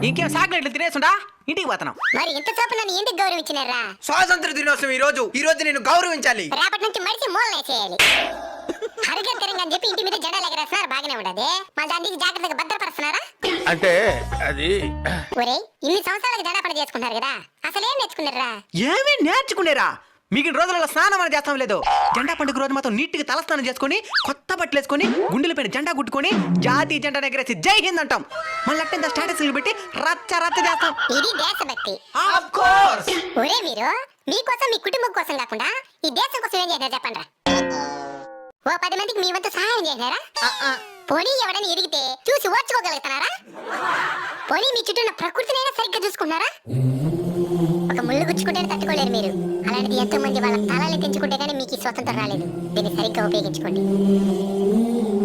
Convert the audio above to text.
ఇంకేం సాగినట్లు తినేసుండా ఇంటికి పోతున్నాం. మరి ఇంత చూపు నన్ను ఎందుకు గౌరవించినారా? స్వాతంత్ర దినోత్సవం ఈ రోజు నేను గౌరవించాలి. రేపటి నుంచి మడిచి మూలనేసేయాలి. హరిగంతరంగా అని చెప్పి ఇంటి మీద జెండాలు ఎగరేస్తున్నారు, బాగానే ఉండదు. మళ్ళీ దానికి జాగ్రత్తగా భద్రపరుస్తున్నారా? అంటే అది ఒరేయ్, ఇన్ని సంవత్సరాలకు జెండా పని చేసుకుంటారు కదా, అసలేం నేర్చుకున్నారా? ఏమీ నేర్చుకునేరా? మిగిలిన రోజులలో స్నానం అని చేస్తాం లేదు. జెండా పండుగ రోజు మాత్రం నీట్గా తలస్నానం చేసుకుని కొత్త బట్టలు వేసుకుని గుండెలపైన జెండా గుట్టుకొని జాతీయ జెండా ఎగరేసి జై హింద్ అంటాం. మళ్ళీ అట్టంత స్టేటస్లు పెట్టి రచ్చ రచ్చ చేస్తాం. ఇది దేశభక్తి. Of course. ఒరే మీరు మీకోసం మీ కుటుంబం కోసం కాకుండా ఈ దేశం కోసం ఏం చేసినారు చెప్పండి. ఓ 10 మందికి మీ వంతు సహాయం చేసినారా? పోనీ ఎవడని ఎదిగితే చూసి ఓర్చుకోగలుగుతున్నారా? పోనీ మీ చుట్టూ ఉన్న ప్రకృతినైనా సరిగ్గా చూసుకున్నారా? ఒక ముళ్ళు గుచ్చుకుంటేనే తట్టుకోలేరు మీరు. అలాంటిది ఎంతో మంది వాళ్ళ తలాలు తెంచుకుంటే కానీ మీకు ఈ స్వతంత్రం రాలేదు. దీన్ని సరిగ్గా ఉపయోగించుకోండి.